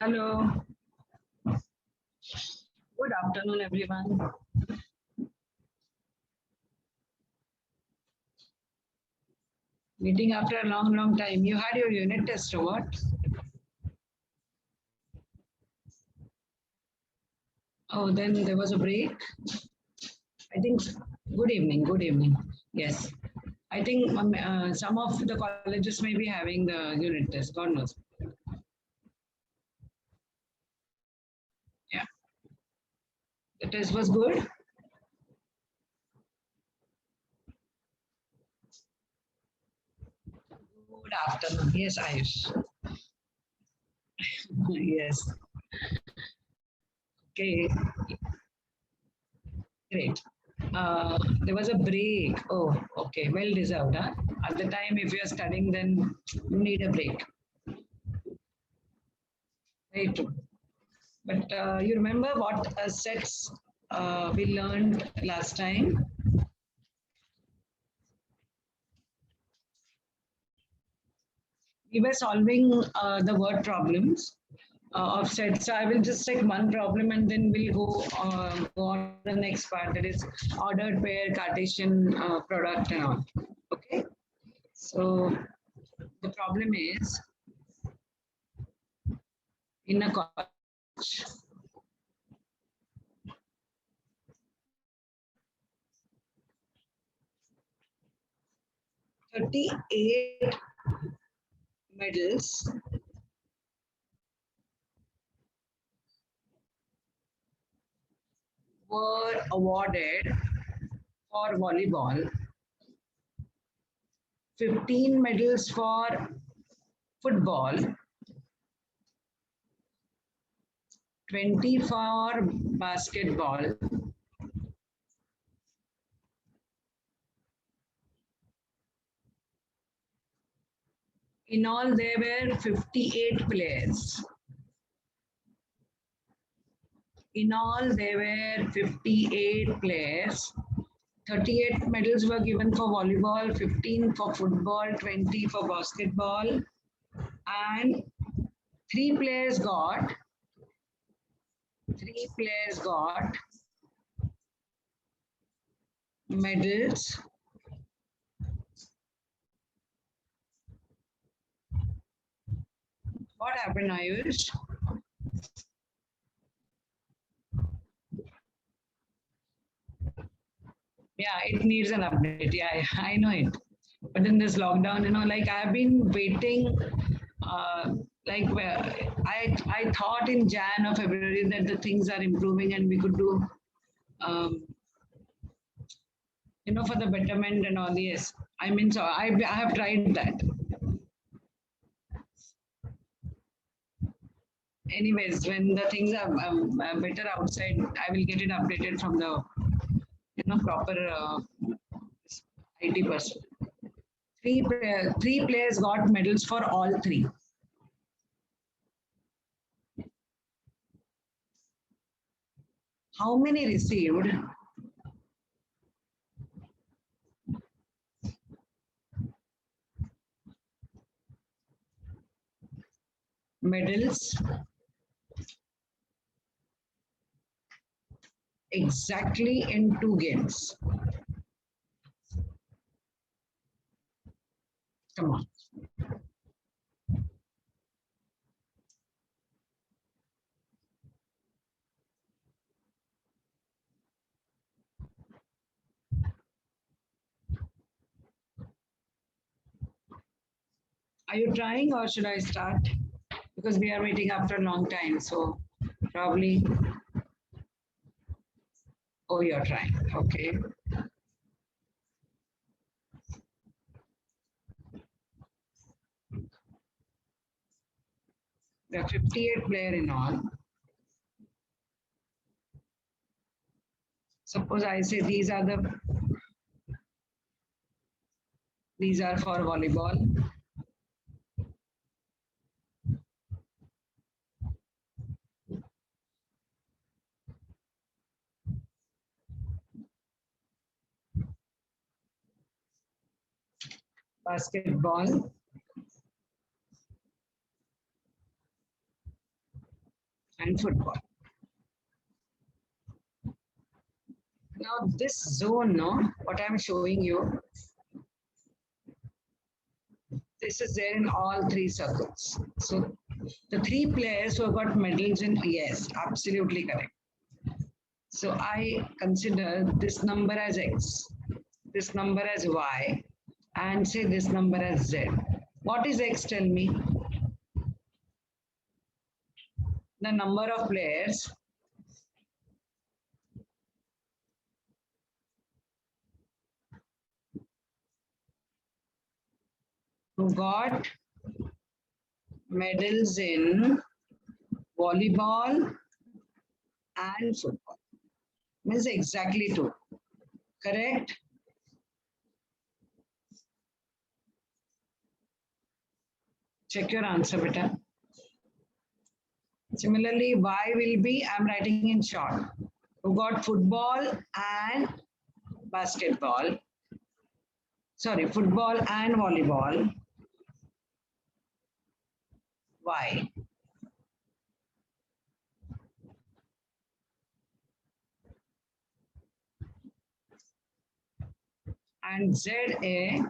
Hello. Good afternoon, everyone. Meeting after a long time. You had your unit test or what? Oh, then there was a break. I think. Good evening. Good evening. Yes. I think some of the colleges may be having the unit test. God knows. Yeah. The test was good. Good afternoon. Yes, Ayush. Yes. Okay. Great. There was a break. Oh, okay. Well deserved, huh? At the time, if you're studying, then you need a break. Very true. But you remember what sets we learned last time? We were solving the word problems of sets. So I will just take one problem and then we'll go on to the next part, that is ordered pair, Cartesian product and all. Okay. So the problem is in a college, 38 medals were awarded for volleyball, 15 medals for football, 20 for basketball, in all there were 58 players. In all there were 58 players. 38 medals were given for volleyball, 15 for football, 20 for basketball, and three players got three players got medals. What happened, Ayush? Yeah, it needs an update. Yeah, I know it. But in this lockdown, like I've been waiting, like I thought in Jan or February that the things are improving and we could do, um, for the betterment and all. Yes, I mean, so I have tried that. Anyways, when the things are better outside, I will get it updated from the proper IT person. Three players got medals for all three. How many received? Medals exactly in two games. Come on. Are you trying or should I start? Because we are waiting after a long time. So probably, oh, you're trying. Okay. There are 58 players in all. Suppose I say these are for volleyball. Basketball. and football. Now this zone, no, what I'm showing you, this is there in all three circles. So the three players who have got medals in, yes, absolutely correct. So I consider this number as X, this number as Y, and say this number as Z. What is X? Tell me. The number of players who got medals in volleyball and football. Means exactly two. Correct? Check your answer, beta. Similarly, Y will be, I'm writing in short. Who got football and basketball. Sorry, football and volleyball. Y. And ZA,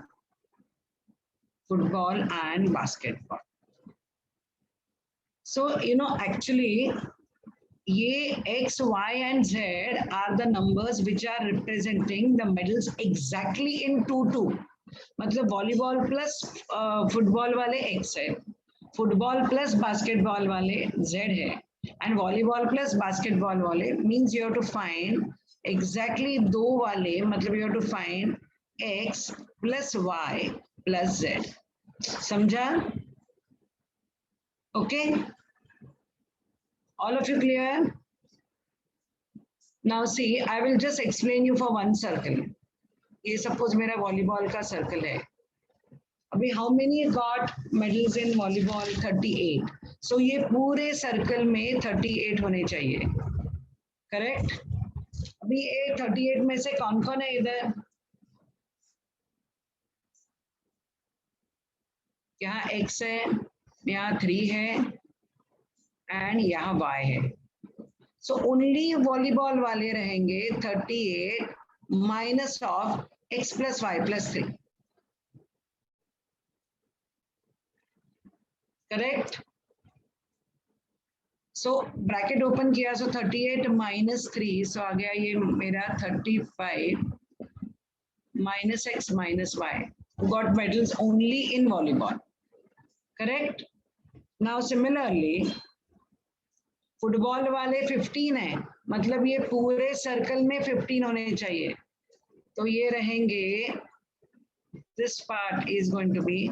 football and basketball. So, actually, ये X, Y and Z are the numbers which are representing the medals exactly in 2-2. मतलब volleyball plus football वाले X है, football plus basketball वाले Z है, and volleyball plus basketball वाले means you have to find exactly दो वाले, मतलब you have to find X plus Y plus Z. समझा? Okay. All of you clear? Now see, I will just explain you for one circle. ये suppose मेरा volleyball का circle है. अभी how many got medals in volleyball? 38. So ये पूरे circle में 38 होने चाहिए. Correct? अभी ये 38 में से कौन कौन है इधर? यहाँ X है, यहाँ 3 है, and यहाँ Y है. So only volleyball वाले रहेंगे 38 minus of X plus Y plus 3. Correct? So bracket open किया, so 38 minus 3, so आ गया ये मेरा 35 minus X minus Y. Got medals only in volleyball. Correct? Now similarly, football वाले 15 है, मतलब ये पूरे सर्कल में 15 होने चाहिए. तो ये रहेंगे, this part is going to be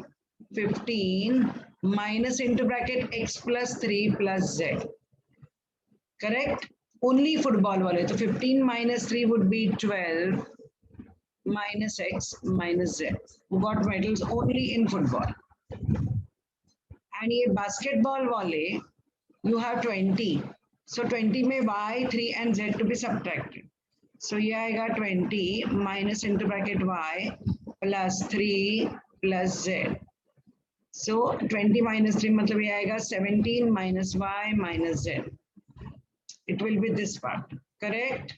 15 minus into bracket X plus 3 plus Z. Correct? Only football wale. So 15 minus 3 would be 12 minus X minus Z. Who got medals only in football. And ye basketball wale, you have 20. So 20 में Y, 3 and Z to be subtracted. So ये आएगा 20 minus into bracket Y plus 3 plus Z. So 20 minus 3 मतलब ये आएगा 17 minus Y minus Z. It will be this part. Correct?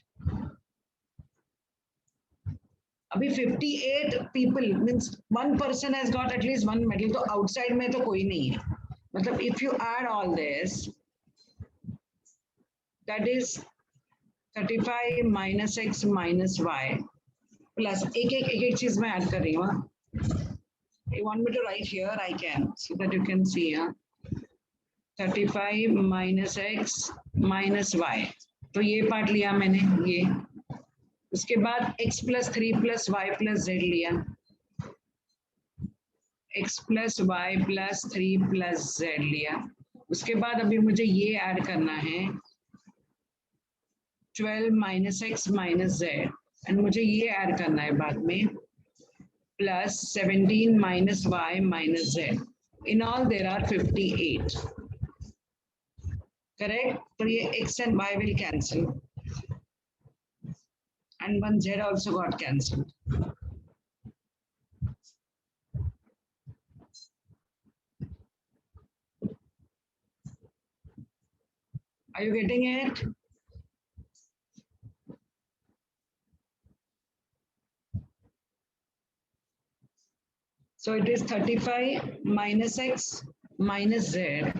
अभी 58 people means one person has got at least one medal. तो outside में तो कोई नहीं है. मतलब if you add all this, that is 35 minus X minus Y plus एक चीज मैं ऐड कर रही हूँ. You want me to write here? I can, so that you can see. 35 minus X minus Y. तो ये पार्ट लिया मैंने, ये. उसके बाद X plus 3 plus Y plus Z लिया. X plus Y plus 3 plus Z लिया. उसके बाद अभी मुझे ये ऐड करना है 12 minus X minus Z, and मुझे ये ऐड करना है बाद में plus 17 minus Y minus Z. In all there are 58. Correct? So ये X and Y will cancel. And one Z also got cancelled. Are you getting it? So it is 35 minus x minus z.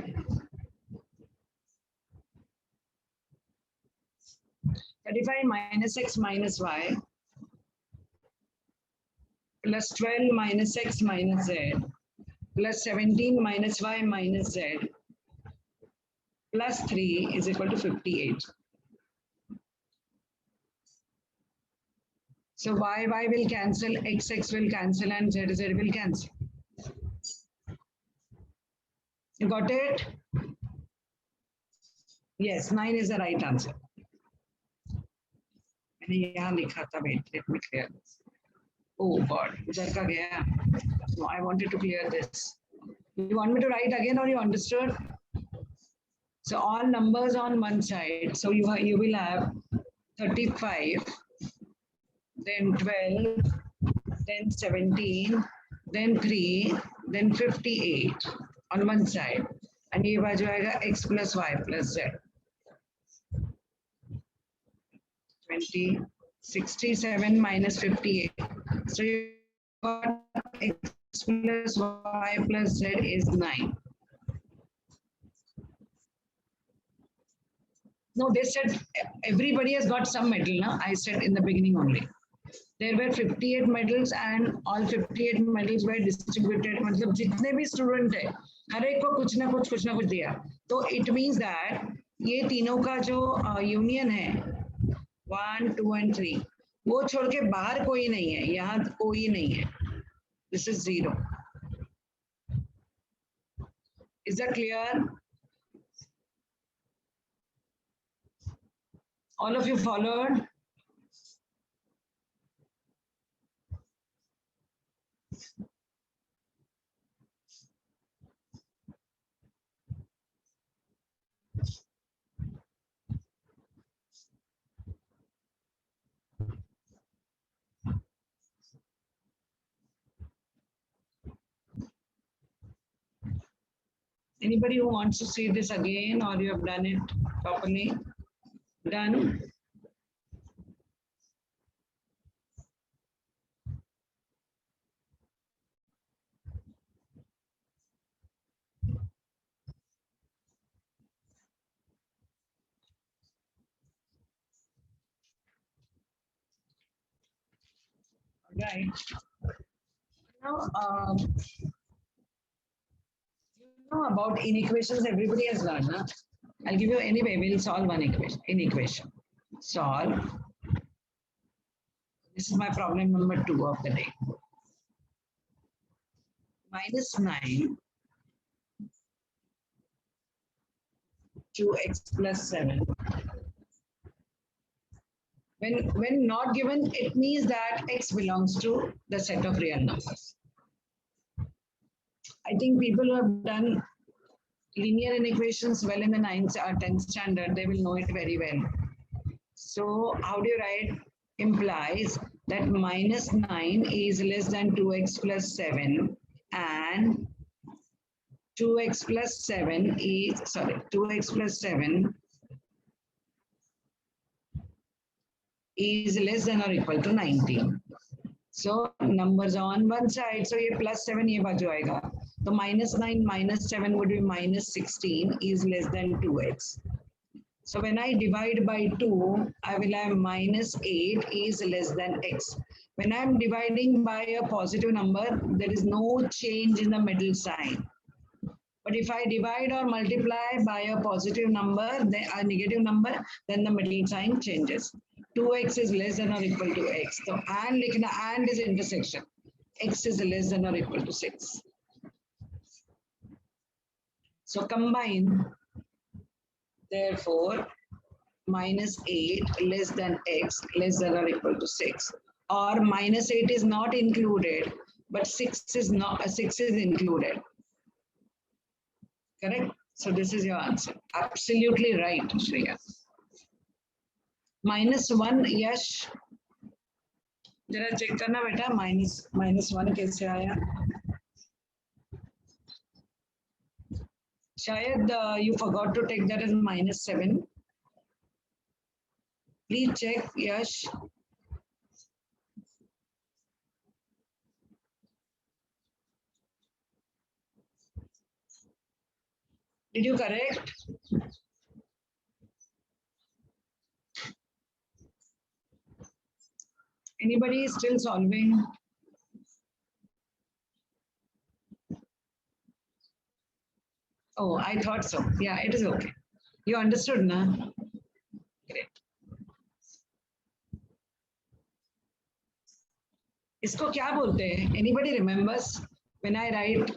35 minus x minus y plus 12 minus x minus z plus 17 minus y minus z plus 3 is equal to 58. So y will cancel, x will cancel, and z will cancel. You got it? Yes, 9 is the right answer. मैंने यहाँ लिखा था, wait, let me clear this. Oh God, उधर का गया. No, I wanted to clear this. You want me to write again, or you understood? So all numbers on one side. So you will have 35, then 12, then 17, then 3, then 58 on one side. And ये बाजू आएगा x plus y plus z. 20, 67 minus 58. So you got x plus y plus z is 9. No, they said everybody has got some medal. No? I said in the beginning only. There were 58 medals and all 58 medals were distributed. मतलब जितने भी student है, हर एक को कुछ ना कुछ दिया. तो it means that ये तीनों का जो union है, 1, 2 and 3, वो छोड़ के बाहर कोई नहीं है, यहाँ कोई नहीं है. This is 0. Is that clear? All of you followed? Anybody who wants to see this again, or you have done it properly? Done? Right. Now, you know about inequations, everybody has learned. Huh? I'll give you anyway, we'll solve one inequation. Solve. This is my problem number 2 of the day. Minus 9 2x plus 7. When not given, it means that x belongs to the set of real numbers. I think people who have done linear inequations well in the 9th or 10th standard, they will know it very well. So how do you write? Implies that minus 9 is less than 2x plus 7 and 2x plus 7 is, 2x plus 7 is less than or equal to 19. So numbers on one side. So ये plus 7 ये बाजू आएगा. So minus 9 minus 7 would be minus 16 is less than 2x. So when I divide by 2, I will have minus 8 is less than x. When I am dividing by a positive number, there is no change in the middle sign. But if I divide or multiply by a positive number, a negative number, then the middle sign changes. 2x is less than or equal to x. So and is intersection. X is less than or equal to 6. So combine, therefore, minus 8 less than x less than or equal to 6. Or minus 8 is not included, but 6 is included. Correct? So this is your answer. Absolutely right, Shreya. Minus 1, Yash. जरा check करना बेटा, minus 1 कैसे आया? Shayad, you forgot to take that as -7. Please check, Yash. Did you correct? Anybody is still solving? Oh, I thought so. Yeah, it is okay. You understood, na? Great. इसको क्या बोलते हैं? Anybody remembers? When I write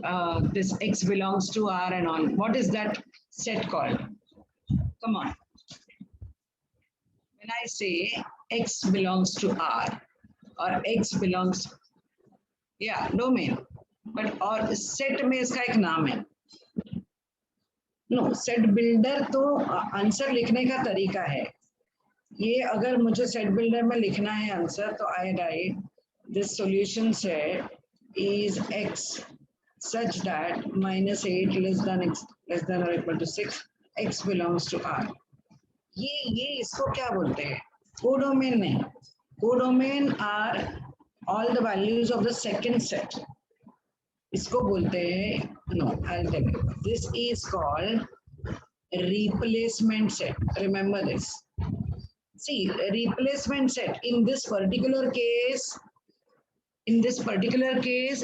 this x belongs to R and all, what is that set called? Come on. When I say x belongs to R or x belongs, yeah, domain. But और set में इसका एक नाम है. No, set builder तो answer लिखने का तरीका है. ये अगर मुझे set builder में लिखना है आंसर तो I write this solution set is x such that -8 less than or equal to 6, x belongs to R. ये इसको क्या बोलते हैं? कोडोमेन नहीं. Codomain are all the values of the second set. इसको बोलते हैं, no, I'll tell you. This is called replacement set. Remember this. See, replacement set in this particular case,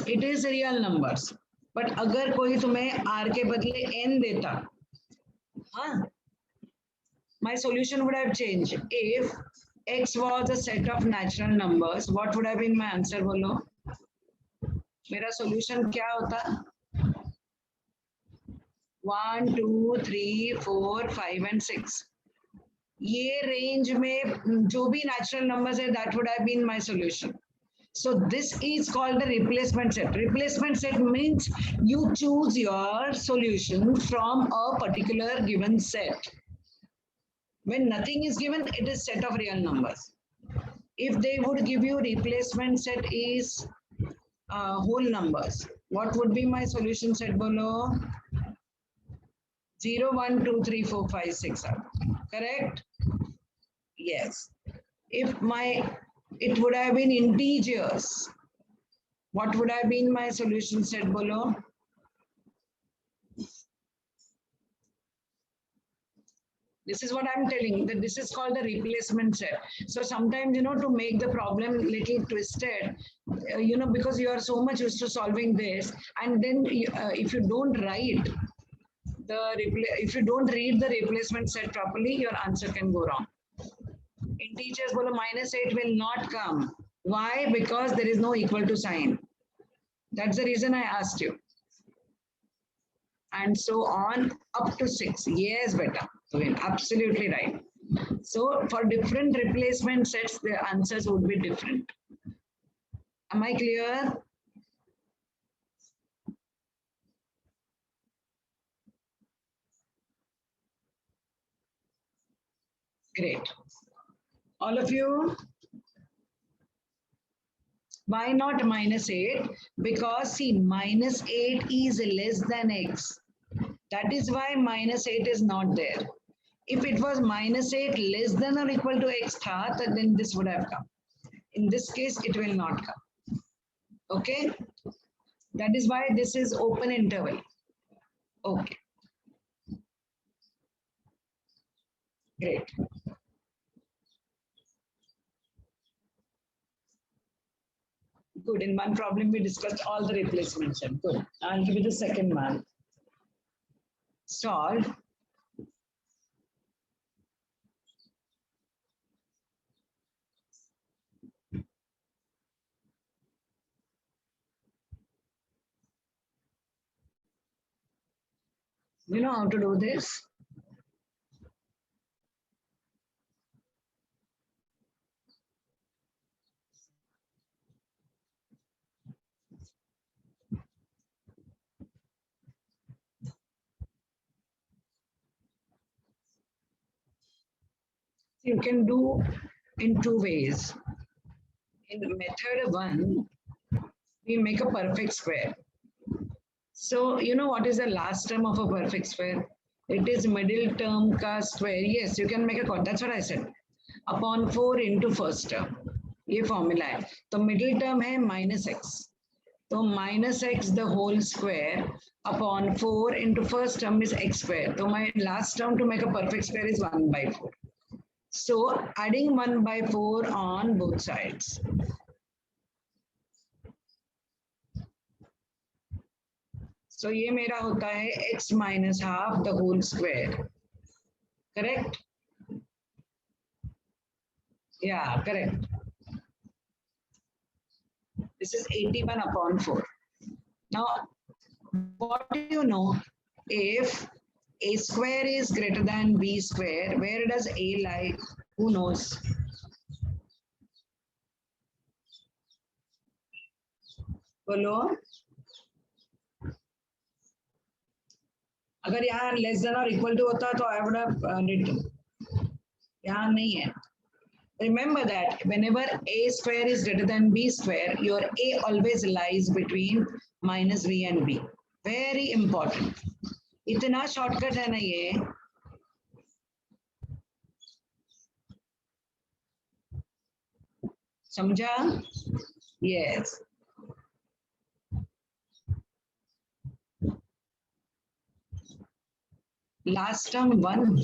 it is real numbers. But अगर कोई तुम्हें R के बदले N देता, हाँ, my solution would have changed. If X was a set of natural numbers, what would have been my answer? बोलो. मेरा solution क्या होता? 1, 2, 3, 4, 5 and 6. ये range में जो भी natural numbers है, that would have been my solution. So this is called the replacement set. Replacement set means you choose your solution from a particular given set. When nothing is given, it is set of real numbers. If they would give you replacement set is whole numbers, what would be my solution set below? 0, 1, 2, 3, 4, 5, 6, 7. Correct? Yes. If it would have been integers, what would have been my solution set below? This is what I'm telling, that this is called the replacement set. So sometimes, to make the problem little twisted, because you are so much used to solving this, and then if you don't write if you don't read the replacement set properly, your answer can go wrong. Integers below -8 will not come. Why? Because there is no equal to sign. That's the reason I asked you. And so on up to 6. Yes, beta. Absolutely right. So for different replacement sets, the answers would be different. Am I clear? Great. All of you? Why not -8? Because see, -8 is less than x. That is why -8 is not there. If it was -8 less than or equal to x, then this would have come. In this case, it will not come. Okay? That is why this is open interval. Okay. Great. Good. In one problem, we discussed all the replacements. Good. I'll give you the second one. Solve. You know how to do this? You can do in two ways. In method 1, we make a perfect square. So you know what is the last term of a perfect square? It is middle term ka square. Yes, you can make a call. That's what I said. Upon 4 into first term. ये formula है. तो middle term है minus x. तो minus x the whole square upon 4 into first term is x square. So my last term to make a perfect square is 1 by 4. So adding 1 by 4 on both sides. So ये मेरा होता है x minus half the whole square. Correct? Yeah, correct. This is 81 upon 4. Now, what do you know? If a square is greater than b square, where does a lie? Who knows? बोलो. अगर यहाँ less than और equal to होता तो I would have written. यहाँ नहीं है. Remember that whenever a square is greater than b square, your a always lies between minus b and b. Very important. इतना शॉर्टकट है ना ये. समझा? Yes. Last term 1.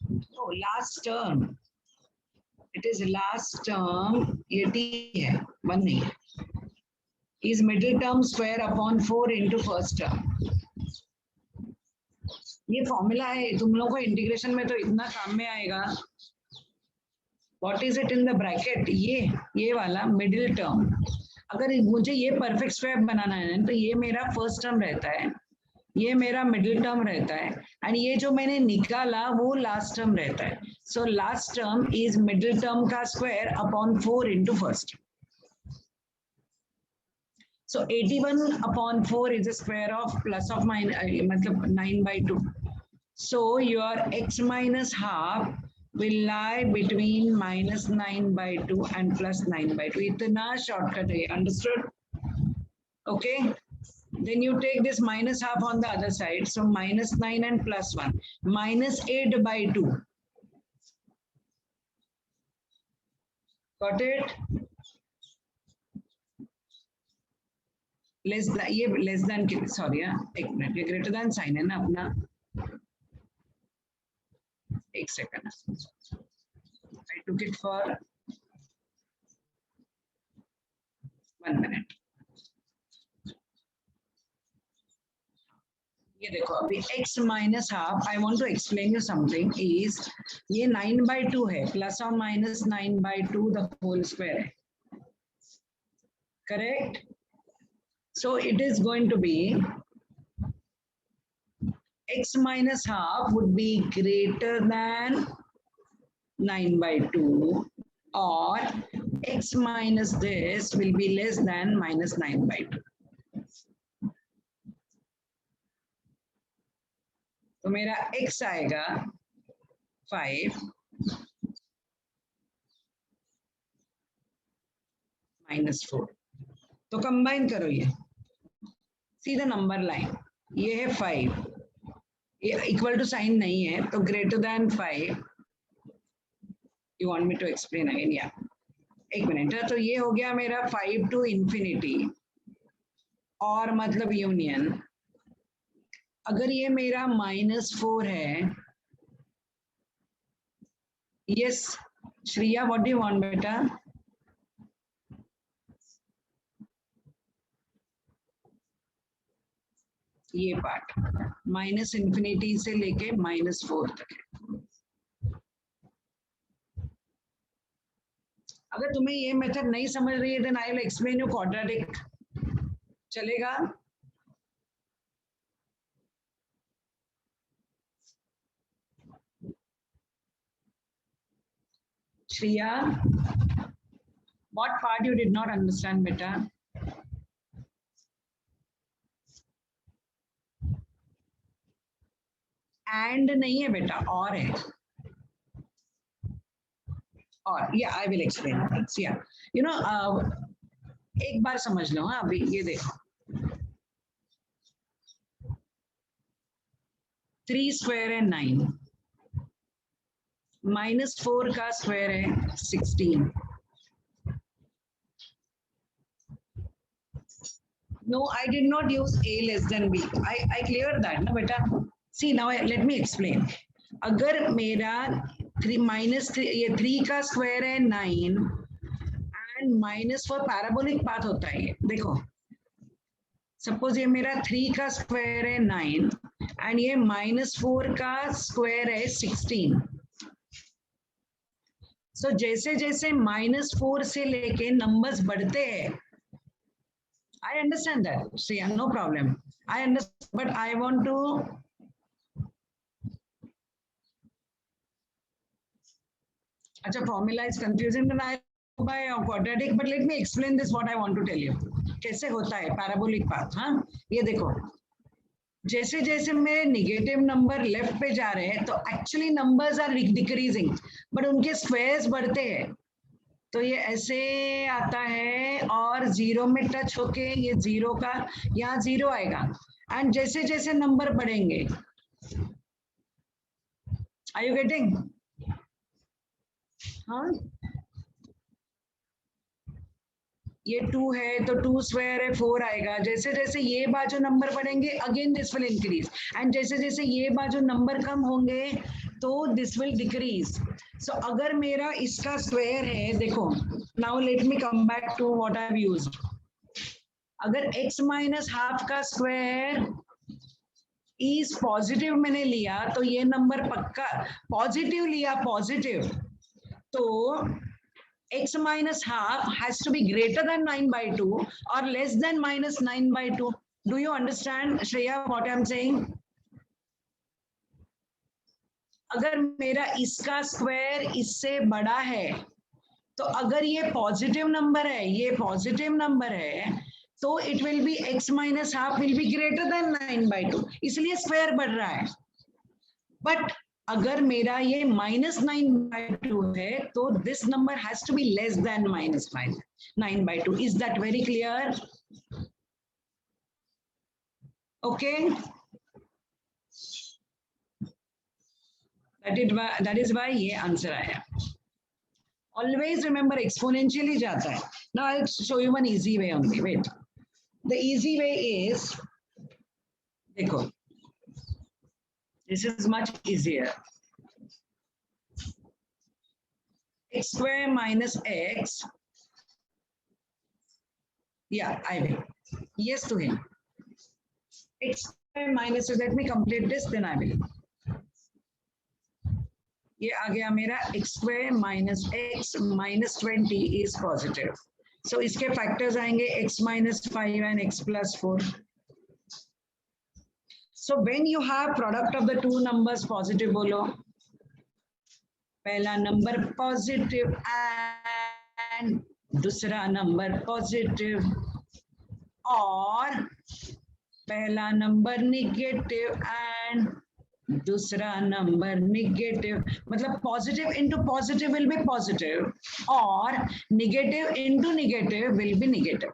No, last term. It is last term. ये t है, 1 नहीं है. Is middle term square upon 4 into first term. ये फॉर्मूला है. तुम लोगों को इंटीग्रेशन में तो इतना काम में आएगा. What is it in the bracket? ये वाला मिडिल टर्म. अगर मुझे ये परफेक्ट स्क्वायर बनाना है तो ये मेरा फर्स्ट टर्म रहता है, ये मेरा मिडिल टर्म रहता है, एंड ये जो मैंने निकाला वो लास्ट टर्म रहता है. So last term is middle term का square upon 4 into first. So 81 upon 4 is a square of plus of minus मतलब 9 by 2. So your x minus half will lie between minus 9 by 2 and plus 9 by 2. इतना shortcut है. Understood? Okay. Then you take this minus half on the other side. So minus 9 and plus 1. Minus 8 by 2. Got it? Less than, ये less than के sorry एक minute, ये greater than sign है ना अपना. एक second. I took it for 1 minute. ये देखो अभी x minus half. I want to explain you something. Is ये 9 by 2 है, plus or minus 9 by 2 the whole square है. Correct? So it is going to be x minus half would be greater than 9 by 2, or x minus this will be less than minus 9 by 2. तो मेरा x आएगा 5 minus 4. तो combine करो ये. See the number line. ये है 5. ये equal to sign नहीं है तो greater than 5. You want me to explain again? Yeah. एक मिनट. तो ये हो गया मेरा 5 to infinity और मतलब यूनियन. अगर ये मेरा -4 है. Yes, Shriya, what do you want बेटा? ये पार्ट माइनस इंफिनिटी से लेके -4 तक है. अगर तुम्हें ये मेथड नहीं समझ रही है then I will explain you quadratic. चलेगा? Shriya, what part you did not understand beta? And नहीं है बेटा, और है. और yeah, I will explain things. Yeah, you know, एक बार समझ लो. हाँ, अभी ये देखो. 3 स्क्वायर है 9, -4 का स्क्वायर है 16. No, I did not use a less than b. I cleared that ना बेटा. See now let me explain. अगर मेरा 3 ये 3 का स्क्वायर है 9 एंड -4 पैराबोलिक पाथ होता है ये देखो. सपोज ये मेरा 3 का स्क्वायर है 9 एंड ये -4 का स्क्वायर है 16. सो जैसे जैसे -4 से लेके नंबर्स बढ़ते हैं, I understand that. See, no problem. I understand, but I want to. Acha, formula is confusing and I go by quadratic, but let me explain this. What I want to tell you. कैसे होता है parabolic path? हाँ, ये देखो. जैसे जैसे मेरे negative number left पे जा रहे हैं, तो actually numbers are decreasing, but उनके स्क्वायर्स बढ़ते हैं. तो ये ऐसे आता है और 0 में टच होके ये 0 का यहाँ 0 आएगा एंड जैसे जैसे नंबर बढ़ेंगे. Are you getting? हाँ, ये 2 है तो 2 स्क्वायर है 4 आएगा. जैसे जैसे ये बाजू नंबर बढ़ेंगे again this will increase and जैसे जैसे ये बाजू नंबर कम होंगे तो दिस विल डिक्रीज. सो अगर मेरा इसका स्क्वायर है, देखो now let me come back to what I have used. अगर x माइनस हाफ का स्क्वायर इज पॉजिटिव मैंने लिया तो ये नंबर पक्का पॉजिटिव लिया, पॉजिटिव, तो x minus half has to be greater than 9/2 or less than -9/2. Do you understand, Shreya, what I'm saying? अगर मेरा इसका स्क्वायर इससे बड़ा है, तो अगर ये पॉजिटिव नंबर है, ये पॉजिटिव नंबर है, तो it will be x minus half will be greater than 9/2, इसलिए स्क्वायर बढ़ रहा है. बट अगर मेरा ये -9/2 है तो this number has to be less than -9/2. Is that very clear? Okay, that is why ये आंसर आया. ऑलवेज रिमेंबर एक्सपोनेंशियली जाता है. Now I will show you one easy way only. Wait, the easy way is, देखो this is much easier. X square minus x. Yeah, I will. Yes to him. X square minus, so let me complete this, then I will. ये आ गया मेरा x square minus x minus 20 is positive. So इसके factors आएंगे x minus 5 and x plus 4. So when you have product of the two numbers positive, बोलो पहला number positive and दूसरा number positive, और पहला नंबर निगेटिव एंड दूसरा number negative. मतलब positive into positive will be positive और negative into negative will be negative.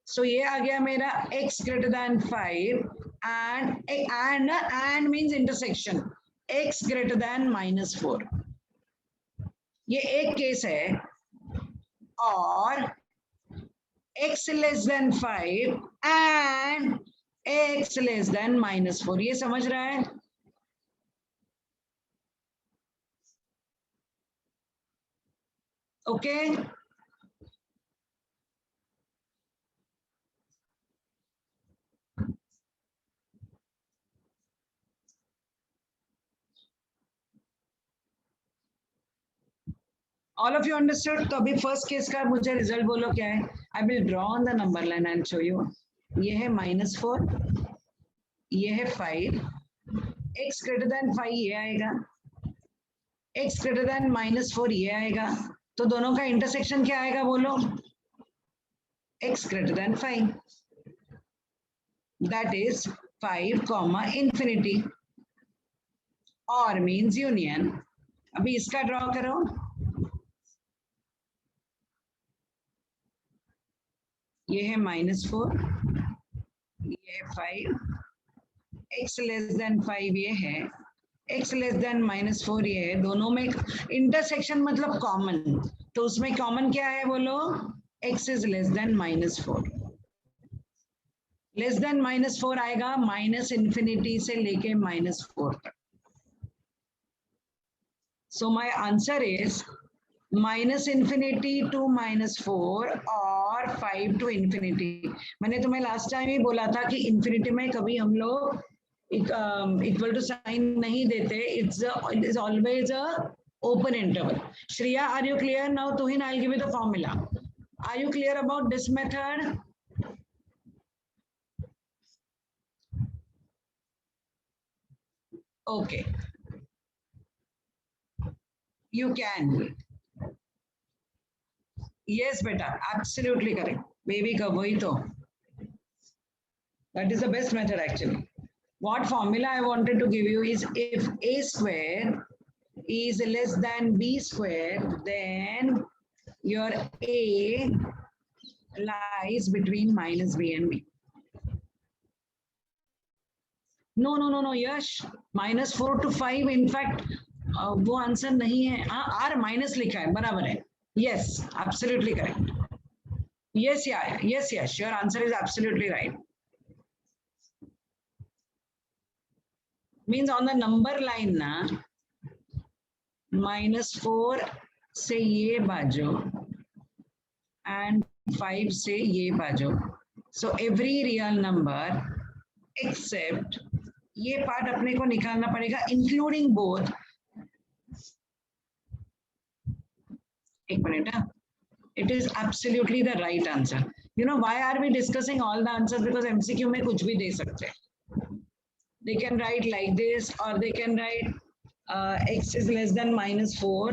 So ये आ गया मेरा x greater than 5 and means intersection x greater than -4. ये एक केस है. और x less than 5 and x less than -4. ये समझ रहा है? Okay, all of you understood? तो अभी फर्स्ट केस का मुझे रिजल्ट बोलो क्या है. I will draw on the number line and show you. ये है -4, ये है 5, x greater than 5 ये आएगा, x greater than -4 ये आएगा. तो दोनों का इंटरसेक्शन क्या आएगा बोलो? x greater than 5. That is 5, infinity, or means union. अभी इसका ड्रॉ करो. ये है -4, ये है 5, x लेस देन 5 ये है, x लेस देन -4 ये है, दोनों में इंटरसेक्शन मतलब कॉमन, तो उसमें कॉमन क्या है बोलो, x is less than -4, less than -4 आएगा माइनस इंफिनिटी से लेके -4 तक. So my answer is -infinity to -4 और 5 to infinity. मैंने तुम्हें लास्ट टाइम ही बोला था कि इंफिनिटी में कभी हम लोग इक्वल टू साइन नहीं देते, it is always a open interval. Shreya, are you clear now? Tuhin, I'll give you the formula. Are you clear about this method? Okay, you can. Yes, beta, absolutely correct. Baby ka wahi to. That is the best method actually. What formula I wanted to give you is, if a square is less than b square, then your a lies between minus b and b. No, no, no, no, Yash. -4 to 5, in fact, वो answer नहीं है. हाँ, r minus लिखा है, बराबर है. Yes, absolutely correct. Yes, yeah, yes, yes, your answer is absolutely right. Means on the number line na, -4 से ये बाजू and 5 से ये बाजू. So every real number except ये पार्ट अपने को निकालना पड़ेगा including both. एक minute. It is absolutely the right answer. You know why are we discussing all the answers? Because MCQ में कुछ भी दे सकते हैं. They can write like this, or they can write x is less than -4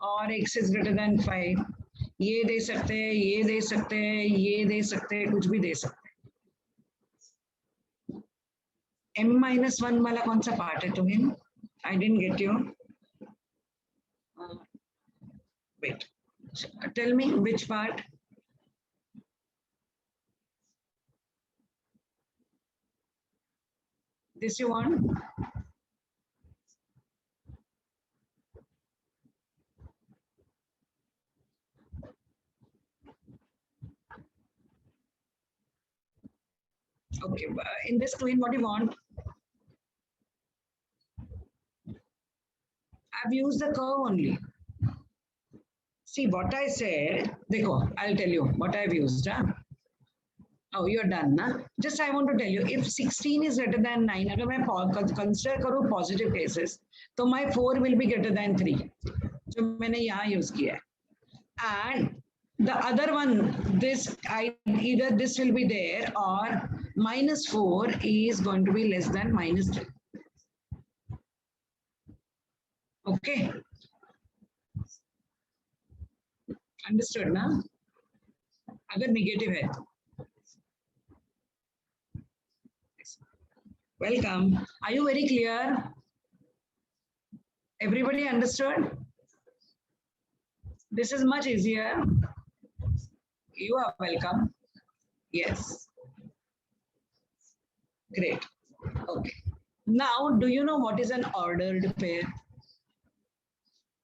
और x is greater than 5. ये दे सकते हैं, ये दे सकते हैं, ये दे सकते हैं, कुछ भी दे सकते हैं. m-1 वाला कौन सा पार्ट है तुम्हें? I didn't get you. Wait, tell me which part. This you want? Okay, in this twin, what do you want? I've used the curve only. See what I said. Dekho, I'll tell you what I've used. Huh? Oh, you're done, na? Just I want to tell you, if 16 is greater than 9, अगर मैं consider करूँ positive cases, तो my 4 will be greater than 3, जो मैंने यहाँ use किया है. And the other one, this either this will be there or -4 is going to be less than -3. Okay. Understood, na? अगर negative है. Welcome. Are you very clear? Everybody understood? This is much easier. You are welcome. Yes. Great. Okay. Now, do you know what is an ordered pair?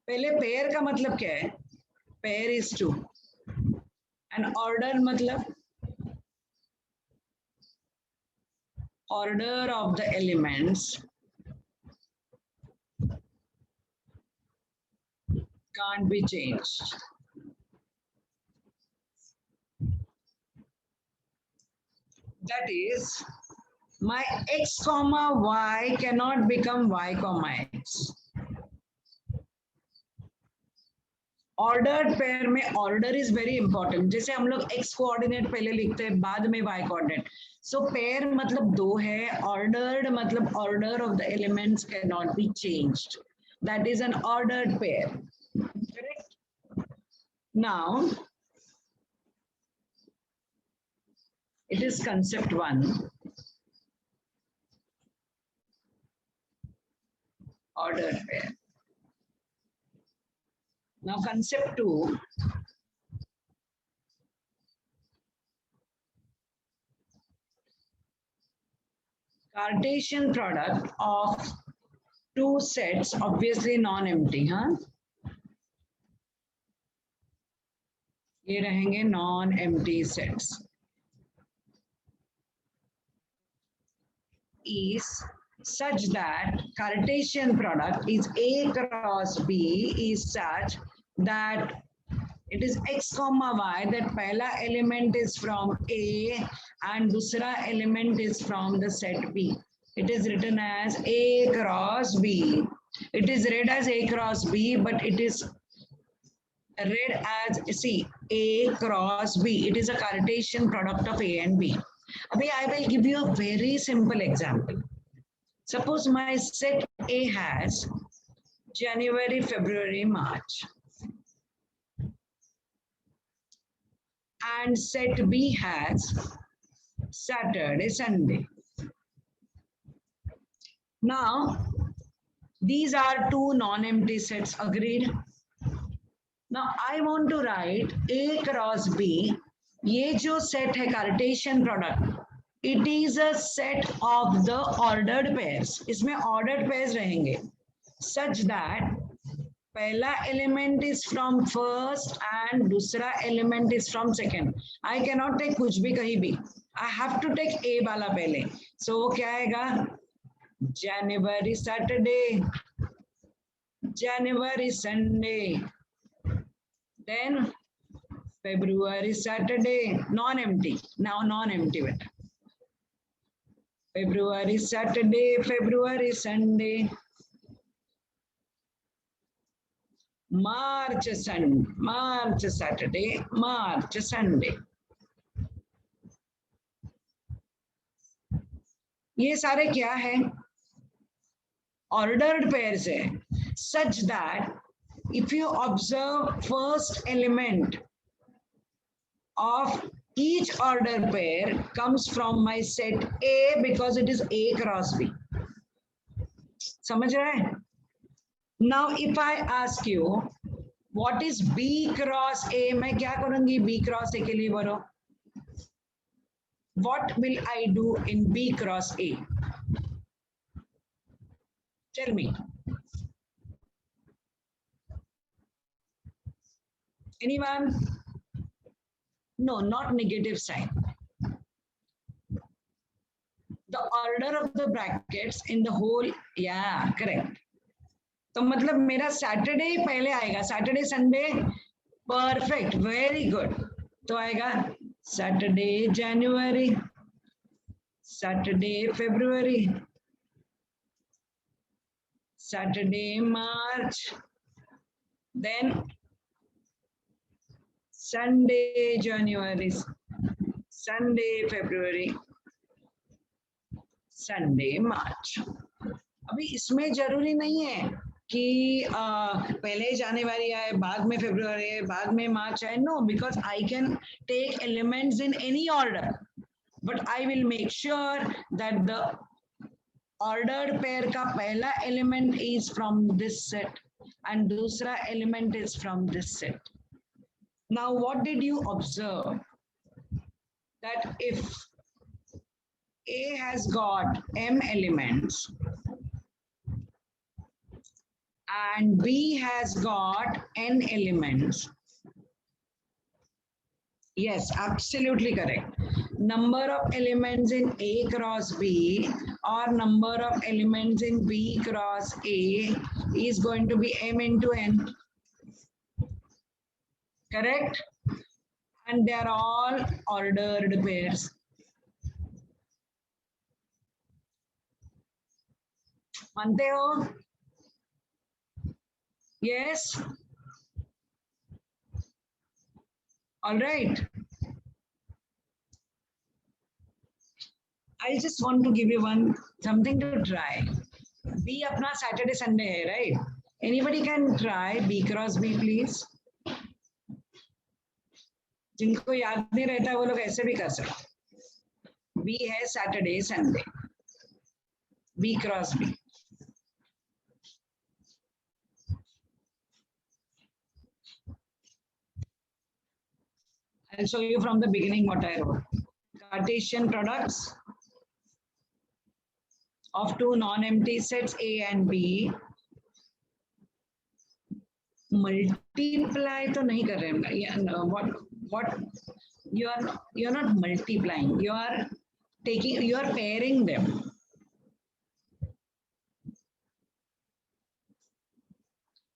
पहले pair का मतलब क्या है? Pair is 2. And order मतलब order of the elements can't be changed. That is, my x comma y cannot become y comma x. Ordered pair में order is very important. जैसे हम लोग x coordinate पहले लिखते हैं, बाद में y coordinate. So pair मतलब दो है, ordered मतलब order of the elements cannot be changed. That is an ordered pair. Correct? Now, it is concept 1. Ordered pair. Now concept 2. Cartesian product of two sets, obviously non-empty, huh? ये रहेंगे non-empty sets. Is such that Cartesian product is A cross B is such that it is x comma y, that pehla element is from A and dusra element is from the set B. It is written as A cross B. It is read as A cross B, but it is read as, see, A cross B. It is a Cartesian product of A and B. Abhi, I will give you a very simple example. Suppose my set A has January, February, March. And set B has Saturday, Sunday. Now, these are two non-empty sets, agreed? Now, I want to write A cross B. ये जो set है Cartesian product, it is a set of the ordered pairs. इसमें ordered pairs रहेंगे, such that पहला element is from first and दूसरा element is from second. I cannot take कुछ भी कहीं भी. I have to take A वाला पहले. So वो क्या आएगा? January Saturday, January Sunday, then February Saturday, non-empty. Now non-empty beta. February Saturday, February Sunday. March Sunday, March Saturday, March Sunday. ये सारे क्या है? Ordered pairs है. Such that if you observe first element of each order pair comes from my set A because it is A cross B. समझ रहे हैं? Now, if I ask you, what is B cross A? मैं क्या करूँगी B cross A के लिए बोलो? What will I do in B cross A? Tell me. Anyone? No, not negative sign. The order of the brackets in the whole, yeah, correct. तो मतलब मेरा Saturday पहले आएगा, Saturday Sunday, perfect, very good. तो आएगा Saturday जनवरी, Saturday फरवरी, Saturday मार्च, then Sunday जनवरी, Sunday फरवरी, Sunday मार्च. अभी इसमें जरूरी नहीं है कि पहले जनवरी आए, बाद में फरवरी आए, बाद में मार्च आए. No, because I can take elements in any order, but I will make sure that the ordered pair का पहला element is from this set and दूसरा element is from this set. Now what did you observe? That if A has got m elements and B has got n elements. Yes, absolutely correct. Number of elements in A cross B or number of elements in B cross A is going to be m into n. Correct? And they are all ordered pairs. मानते हो? Yes. All right. I just want to give you something to try. B अपना Saturday Sunday है, right? Anybody can try B cross B, please. जिनको याद नहीं रहता वो लोग ऐसे भी कर सकते. B है Saturday Sunday. B cross B. I'll show you from the beginning what I wrote. Cartesian products of two non-empty sets A and B. Multiply तो नहीं कर रहे हम. Yeah, what you're not multiplying. You are pairing them.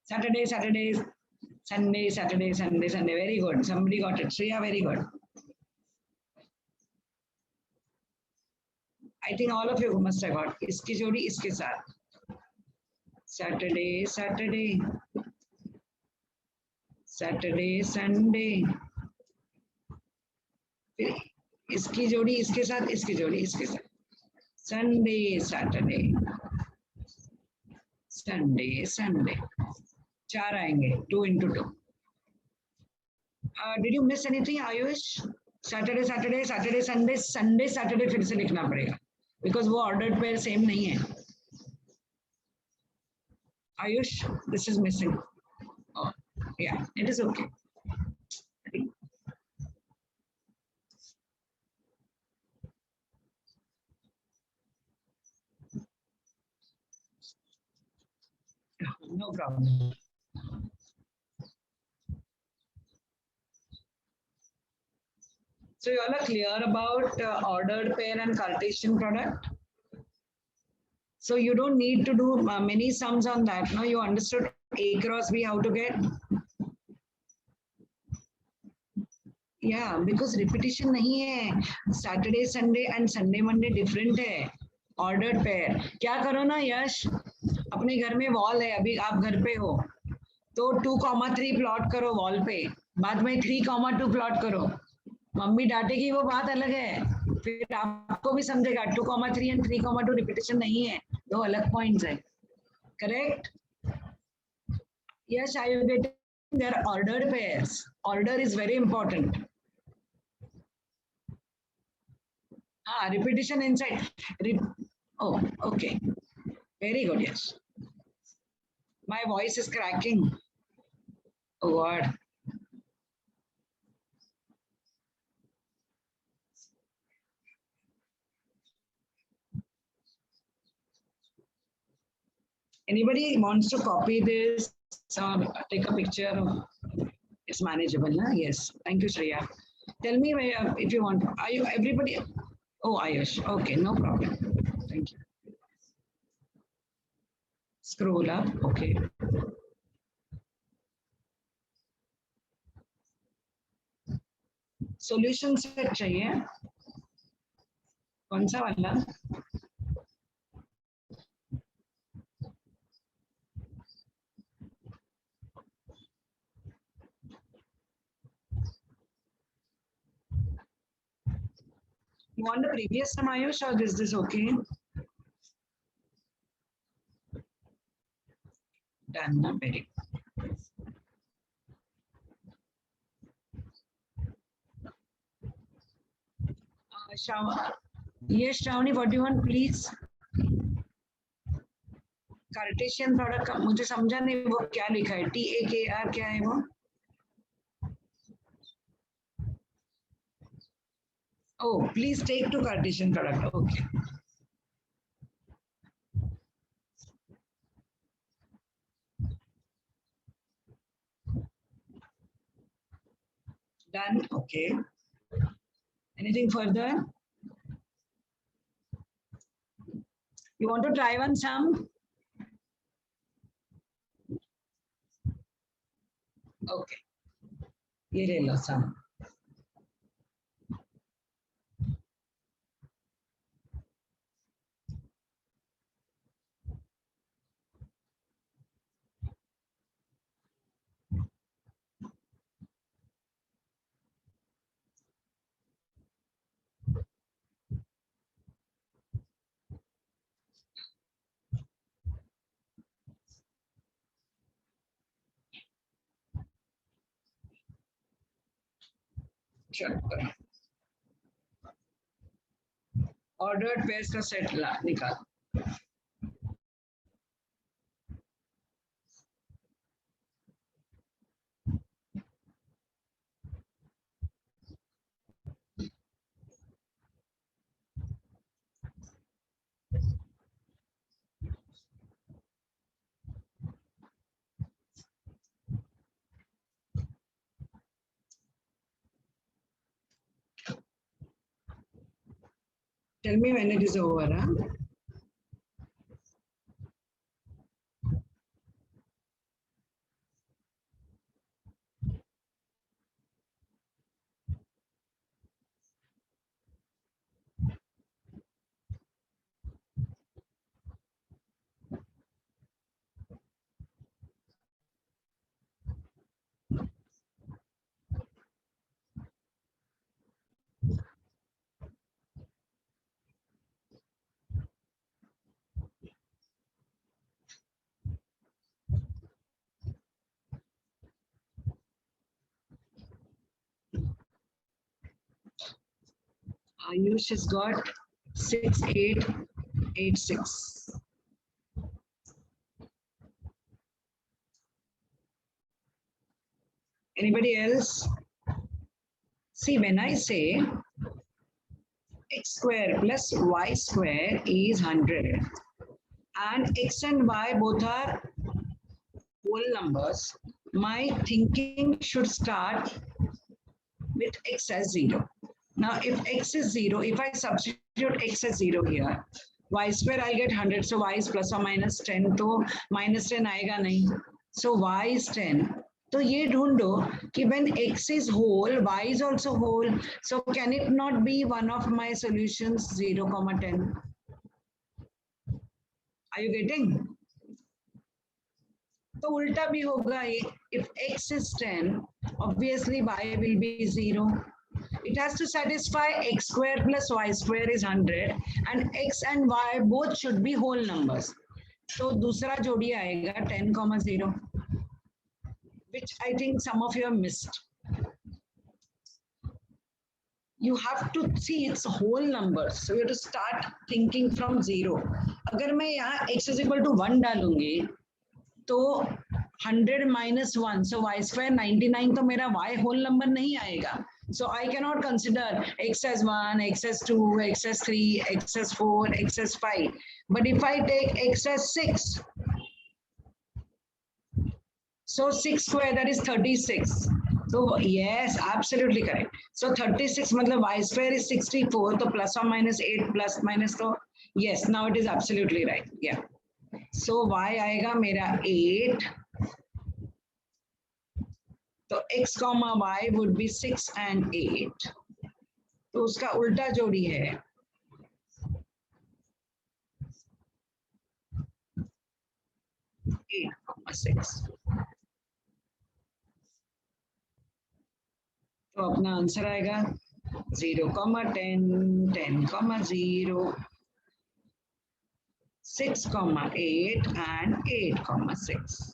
Saturday, Saturday, Sunday, Saturday, Sunday, Sunday. Very good. Somebody got it. Shreya, very good. I think all of you must have got. इसकी जोड़ी इसके साथ. Saturday, Saturday, Saturday, Sunday. फिर इसकी जोड़ी इसके साथ, इसकी जोड़ी इसके साथ. Sunday, Saturday, Sunday, Sunday. चार आएंगे. 2 into 2. Did you miss anything, Ayush? Saturday, Saturday, Saturday, Sunday, Sunday, Saturday फिर से लिखना पड़ेगा. Because वो ordered pair same नहीं है. Ayush, this is missing. Oh, yeah, it is okay. No problem. So you all are clear about ordered pair and Cartesian product? So you don't need to do many sums on that. Now you understood A cross B how to get? Yeah, because repetition नहीं है. Saturday, Sunday and Sunday, Monday different है. Ordered pair. क्या करो ना यश, अपने घर में wall है, अभी आप घर पे हो, तो 2,3 प्लॉट करो वॉल पे, बाद में 3,2 प्लॉट करो. मम्मी डांटेगी, वो बात अलग है, फिर आपको भी समझेगा 2,3 एंड 3,2 रिपीटेशन नहीं है, दो अलग पॉइंट्स है. Correct? Yes, I get their ordered pairs. Order is very important. हाँ, repetition inside. Oh, okay. Very good, yes. My voice is cracking. Oh God. Anybody wants to copy this? Take a picture. It's manageable, na? Yes. Thank you, Shreya. Tell me if you want. Are you everybody? Oh, Ayush. Okay, no problem. Thank you. Scroll up. Okay. Solution set चाहिए. कौन सा वाला? You want the previous sum, Ayush, or is this okay? Done, na? Very good. Yes, Shravani, what do you want, please? Cartesian product का मुझे समझा नहीं, वो क्या लिखा है? TAKR क्या है वो? Oh, please take to Cartesian product. Okay. Done. Okay. Anything further? You want to try one sum? Okay. ये ले लो sum. चलो. Ordered pairs का सेट ला निकाल. Tell me when it is over. Huh? Ayush has got 6886. Anybody else? See, when I say x square plus y square is 100 and x and y both are whole numbers, my thinking should start with x as 0. Now, if x is 0, if I substitute x as 0 here, y square I'll get 100, so y is plus or minus 10, तो minus 10 आएगा नहीं. So y is 10. तो ये ढूंढो कि when x is whole, y is also whole. So can it not be one of my solutions 0, 10? Are you getting? तो उल्टा भी होगा ये. If x is 10, obviously y will be 0. It has to satisfy x square plus y square is 100 and x and y both should be whole numbers. So दूसरा जोड़ी आएगा 10, 0, which I think some of you have missed. You have to see it's whole numbers. So you have to start thinking from 0. अगर मैं यहाँ x is equal to 1 डालूंगी तो 100 minus 1, so y square 99, तो मेरा y whole number नहीं आएगा. So I cannot consider x as 1, x as 2, x as 3, x as 4, x as 5. But if I take x as 6, so 6 square, that is 36. So yes, absolutely correct. So 36 मतलब y square is 64, so plus or minus 8 plus minus, so yes, now it is absolutely right. Yeah. So y आएगा मेरा 8. तो x comma y would be 6 and 8. तो उसका उल्टा जोड़ी है 8, 6. तो अपना आंसर आएगा 0, 10, 10, 0, 6, 8 and 8, 6.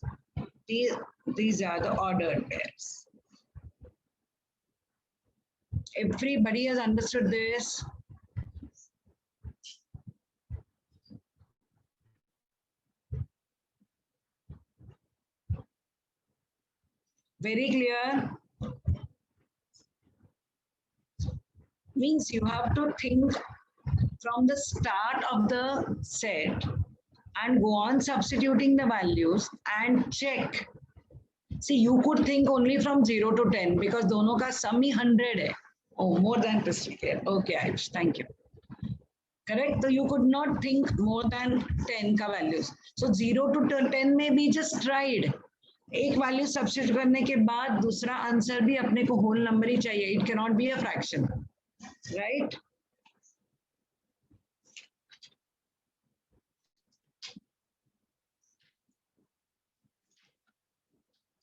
These are the ordered pairs. Everybody has understood this? Very clear? Means you have to think from the start of the set and go on substituting the values and check. See, you could think only from 0 to 10 because दोनों का sum ही 100 है. Oh, more than crystal clear. Okay, Ayush, thank you. Correct? So you could not think more than 10 का values. So 0 to 10 में भी just tried. एक value substitute करने के बाद दूसरा आंसर भी अपने को होल नंबर ही चाहिए. It can not be a fraction, right?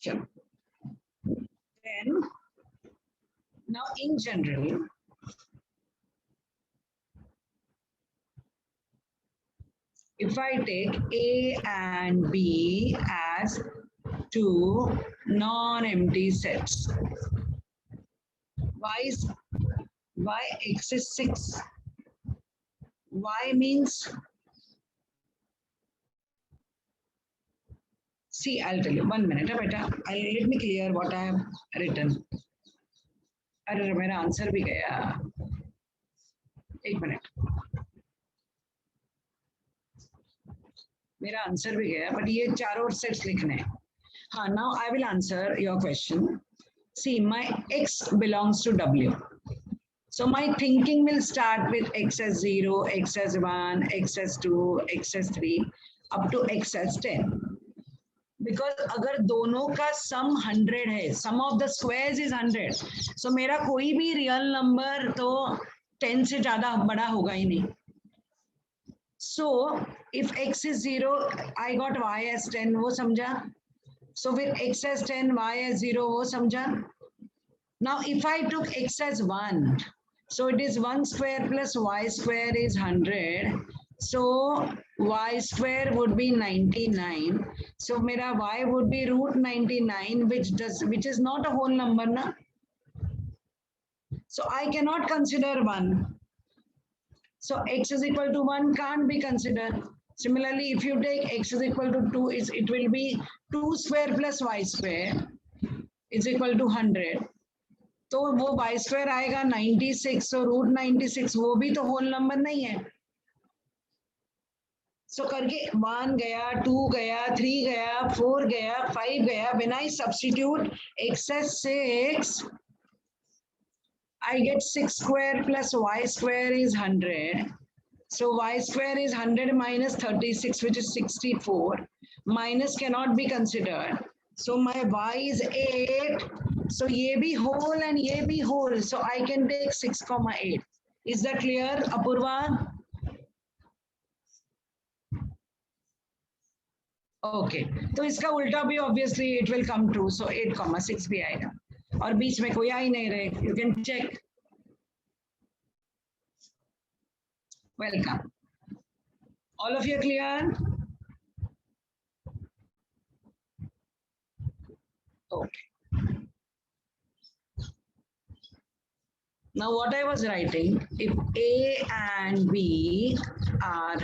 चलो. Then now in general, if I take A and B as two non-empty sets, y x is 6, y means, see, I'll tell you, 1 minute, beta. Let me clear what I have written. अरे मेरा answer भी गया. 1 minute, मेरा answer भी गया, but ये चारों sets लिखने हैं. हाँ, now I will answer your question. See, my x belongs to W. So my thinking will start with x as 0, x as 1, x as 2, x as 3, up to x as 10. Because अगर दोनों का सम 100 है, sum of the squares is 100, so मेरा कोई भी real number तो 10 से ज्यादा बड़ा होगा ही नहीं. So if x is 0, I got y as 10, वो समझा. So with x as 10, y as 0, वो समझा. Now if I took x as 1, so it is 1 square plus y square is 100. So y square would be 99. So मेरा y would be root 99, which is not a whole number, na? So I cannot consider 1. So x is equal to 1 can't be considered. Similarly, if you take x is equal to 2, it will be 2 square plus y square is equal to 100. तो वो y square आएगा 96, so root 96 वो भी तो whole number नहीं है. So करके 1 गया, 2 गया, 3 गया, 4 गया, 5 गया. When I substitute x as 6, I get 6 square plus y square is 100. So y square is 100 minus 36, which is 64. Minus cannot be considered. So my y is 8. So ye bhi whole and ye bhi whole. So I can take 6, 8. Is that clear, Apurva? Okay. तो इसका उल्टा भी obviously it will come true. So 8, 6 भी आएगा. और बीच में कोई आ ही नहीं रहे. You can check. Welcome. All of you clear? Okay. Now what I was writing, if A and B are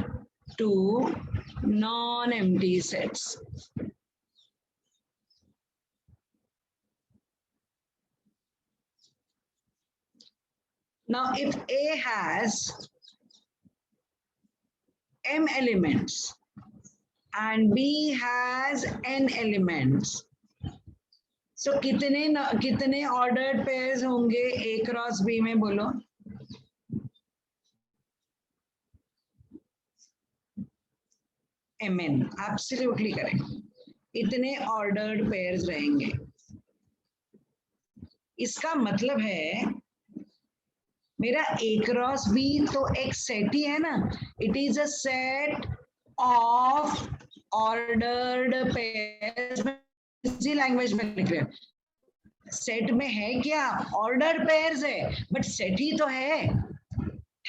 two non-empty sets, now if A has m elements and B has n elements, so कितने ordered pairs होंगे A cross B में, बोलो? mn, absolutely correct. इतने ordered pairs रहेंगे. इसका मतलब है मेरा A cross B तो एक सेट ही है ना. It is a set of ordered pairs. इसी लैंग्वेज में लिख रहे हैं. सेट में है क्या? ऑर्डर पेयर्स है, बट सेट ही तो है,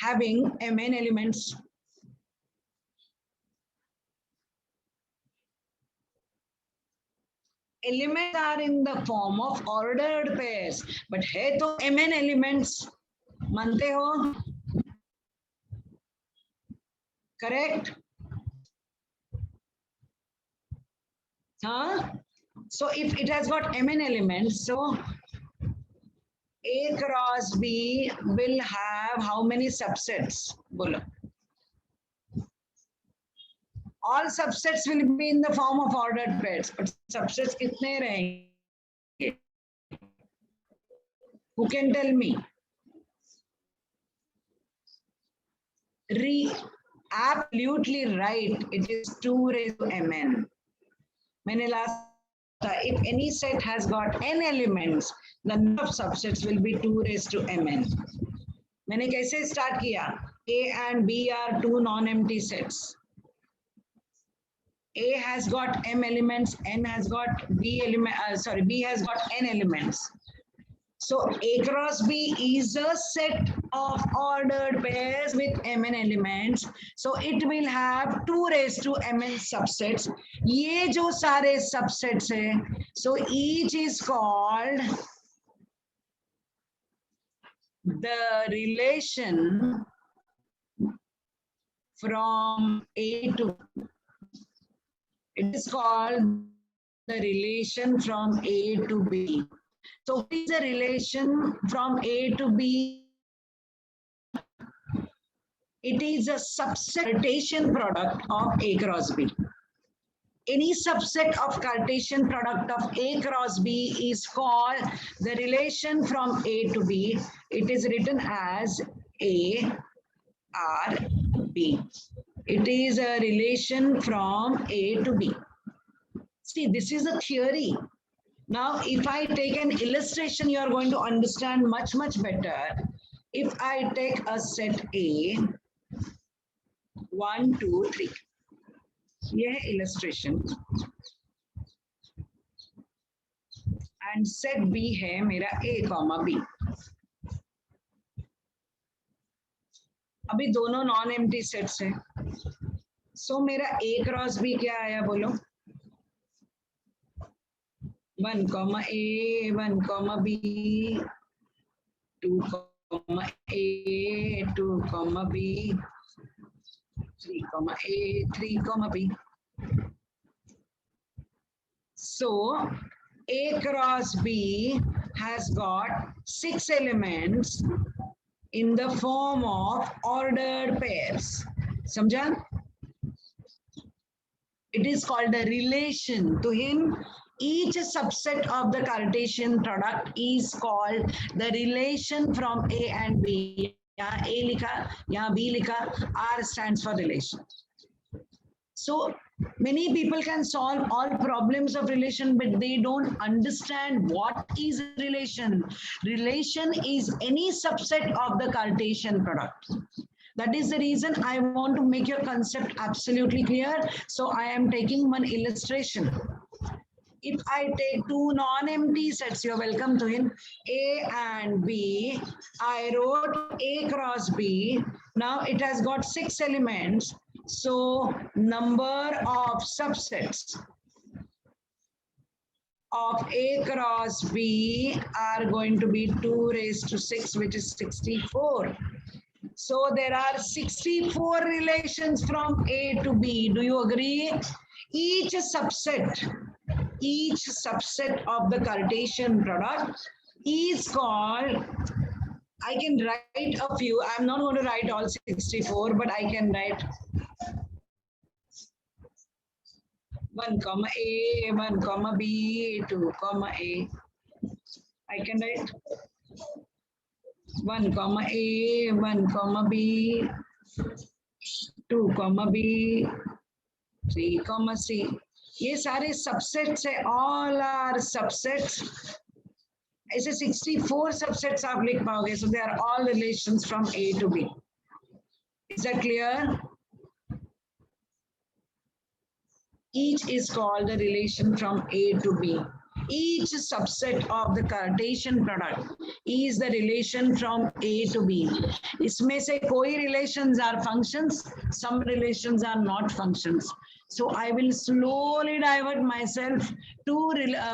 having mn elements. Elements are in the form of ordered pairs, but है तो mn एलिमेंट्स. मानते हो? करेक्ट? हाँ. So if it has got mn elements, so A cross B will have how many subsets? Bolo. All subsets will be in the form of ordered pairs, but subsets kitne rahenge? Who can tell me? Absolutely right. It is 2 raised to mn. मैंने last if any set has got n elements, the number of subsets will be 2 raised to mn. मैंने कैसे start किया? A and B are two non-empty sets. A has got m elements, n has got B has got n elements. So A cross B is a set of ordered pairs with mn elements. So it will have 2 raised to mn subsets. ये जो सारे subsets है, so each is called the relation from A to, it is called the relation from A to B. So what is the relation from A to B? It is a subset rotation product of A cross B. Any subset of Cartesian product of A cross B is called the relation from A to B. It is written as A R B. It is a relation from A to B. See, this is a theory. Now, if I take an illustration, you are going to understand much, much better. If I take a set A, 1, 2, 3. ये illustration. And set B है मेरा A, B. अभी दोनों non empty sets हैं. सो मेरा A cross B क्या आया बोलो? 1, A, 1, B, 2, A, 2, B, 3, A, 3, B. So A cross B has got 6 elements in the form of ordered pairs. Samjha? It is called a relation. To him, each subset of the Cartesian product is called the relation from A and B. यहाँ A लिखा, यहाँ B लिखा, R stands for relation. So many people can solve all problems of relation, but they don't understand what is relation. Relation is any subset of the Cartesian product. That is the reason I want to make your concept absolutely clear. So I am taking one illustration. If I take two non-empty sets, you're welcome to him, A and B. I wrote A cross B. Now it has got 6 elements. So number of subsets of A cross B are going to be 2 raised to 6, which is 64. So there are 64 relations from A to B. Do you agree? Each subset of the Cartesian product is called, I can write a few. I'm not going to write all 64, but I can write 1, A, 1, B, 2, A. I can write 1, A, 1, B, 2, B, 3, C. ये सारे subsets है, all are subsets. ऐसे 64 subsets आप लिख पाओगे. So they are all relations from A to B. Is that clear? Each is called a relation from A to B. Each subset of the Cartesian product is the relation from A to B. इसमें से कोई relations are functions, some relations are not functions. So I will slowly divert myself to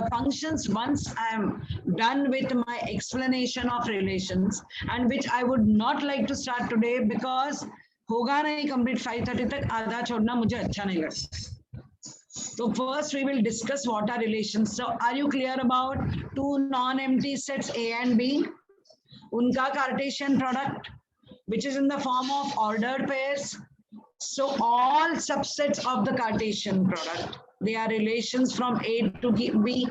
functions once I am done with my explanation of relations, and which I would not like to start today because होगा नहीं complete 5:30 तक. आधा छोड़ना मुझे अच्छा नहीं लगता. So first we will discuss what are relations. So are you clear about two non-empty sets A and B? Unka Cartesian product, which is in the form of ordered pairs. So all subsets of the Cartesian product, they are relations from A to B.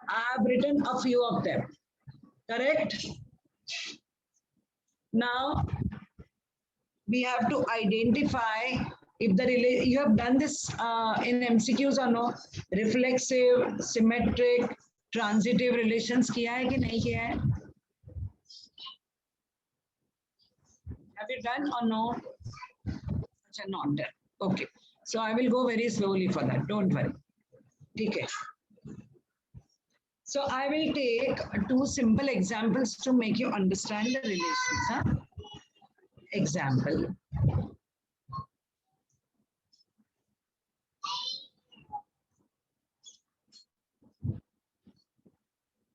I have written a few of them. Correct? Now we have to identify if the you have done this in MCQs or no. Reflexive, symmetric, transitive relations किया है कि नहीं किया है? Have you done or no? अच्छा, not done. Okay. So I will go very slowly for that. Don't worry. Okay. So I will take 2 simple examples to make you understand the relations. Huh? Example.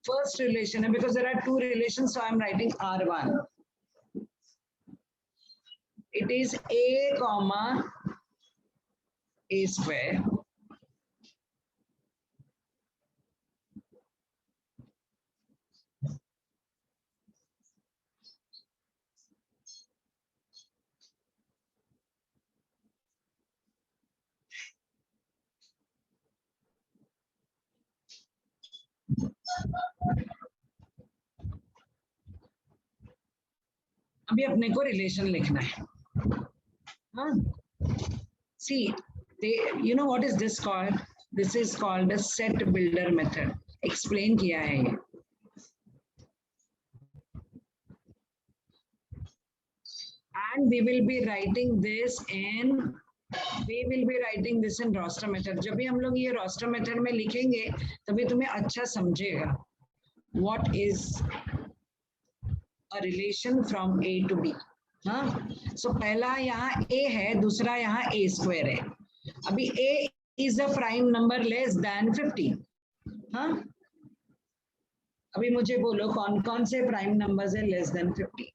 First relation, because there are 2 relations, so I'm writing R1. It is A comma A square अभी अपने को relation लिखना है. हाँ, see, you know what is this called? This is called a set builder method. Explain किया है ये. And we will be writing this in roster method. जब भी हम लोग ये roster method में लिखेंगे तभी तुम्हें अच्छा समझेगा. What is a relation from A to B? हाँ, so पहला यहाँ A है, दूसरा यहाँ A square है. अभी A is a prime number less than 50. हाँ, अभी मुझे बोलो कौन कौन से prime numbers है less than 50?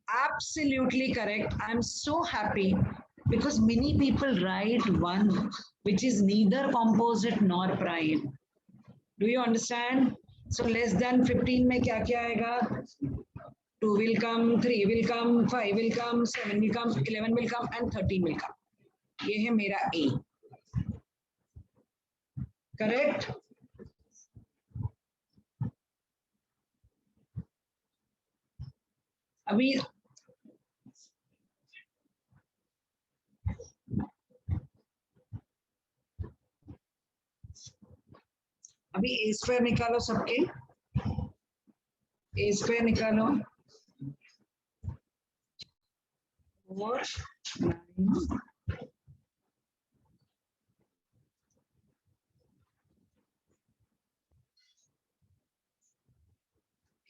Absolutely correct. I'm so happy because many people write one which is neither composite nor prime. Do you understand? So less than 15 में क्या क्या आएगा? 2 will come, 3 will come, 5 will come, 7 will come, 11 will come and 13 will come. ये है मेरा A. Correct? अभी A square निकालो सबके. A square निकालो. 4, 9.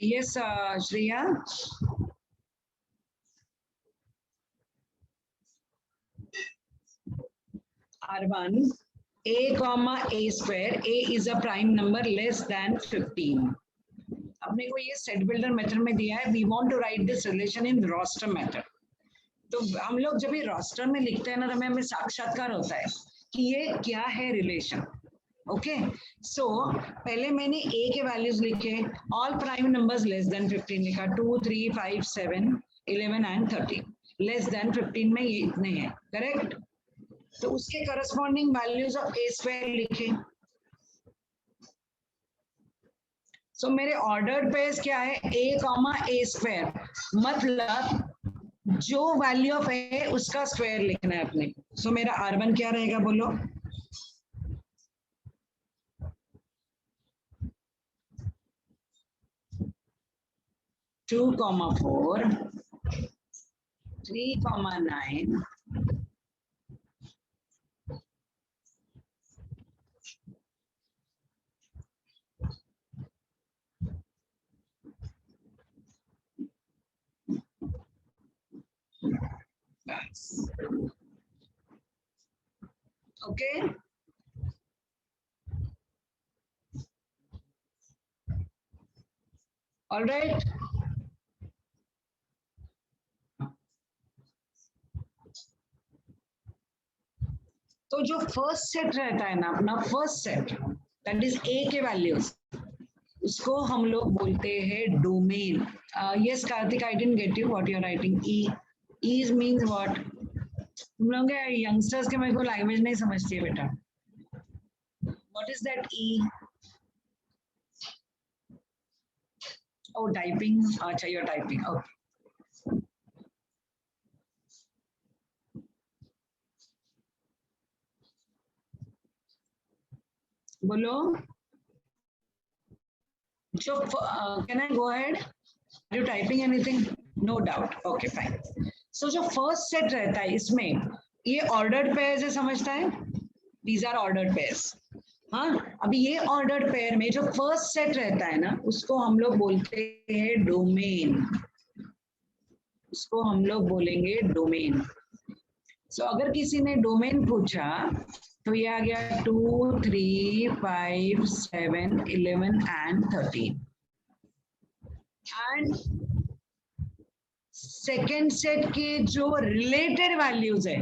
Yes, Shreya. R1, A comma A square. A is a prime number less than 15. अपने को ये सेट बिल्डर मेथड में दिया है. We want to write this relation in roster method. तो हम लोग जब ये roster में लिखते हैं ना तो हमें साक्षात्कार होता है कि ये क्या है रिलेशन. ओके, सो पहले मैंने A के वैल्यूज लिखे. All prime numbers less than 15 लिखा. 2, 3, 5, 7, 11 एंड 13. लेस देन 15 में ये इतने हैं. करेक्ट. तो उसके corresponding values of A square लिखे. सो मेरे ऑर्डर्ड पेयर्स क्या है? A comma A square. मतलब जो वैल्यू ऑफ A है उसका स्क्वायर लिखना है अपने. सो मेरा R1 क्या रहेगा बोलो? 2, 4, 3, 9. Okay. All right. तो जो फर्स्ट सेट रहता है ना अपना first set that is A के वैल्यूज उसको हम लोग बोलते हैं domain. Yes Kartik, I didn't get you what you are writing. E means what? तुम लोग यंगस्टर्स के मेरे को लैंग्वेज नहीं समझती है बेटा. What is that E? Oh typing. अच्छा, यू आर टाइपिंग. ओके. बोलो. जो can I go ahead? Are you typing anything? No doubt. Okay, fine. So जो first set रहता है इसमें ये ordered pairs है, समझता है? These are ordered pairs. हाँ, अभी ये ordered pair में जो first set रहता है ना उसको हम लोग बोलते हैं domain. उसको हम लोग बोलेंगे domain. So अगर किसी ने domain पूछा तो ये आ गया 2, 3, 5, 7, 11 and 13. एंड सेकेंड सेट के जो रिलेटेड वैल्यूज है,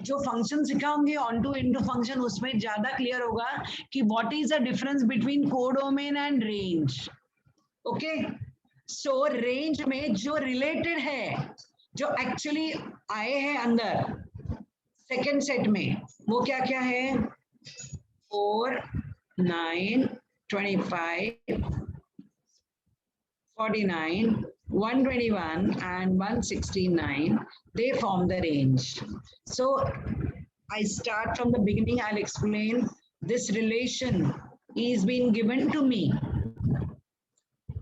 जो फंक्शन सिखाऊंगी ऑन टू इनटू फंक्शन, उसमें ज्यादा क्लियर होगा कि what is the difference between codomain and range. Okay, so range में जो रिलेटेड है जो एक्चुअली आए हैं अंदर सेकेंड सेट में, वो क्या क्या है? 4, 9, 25, 49, 121 and 169, they form the range. So I start from the beginning, I'll explain this relation is being given to me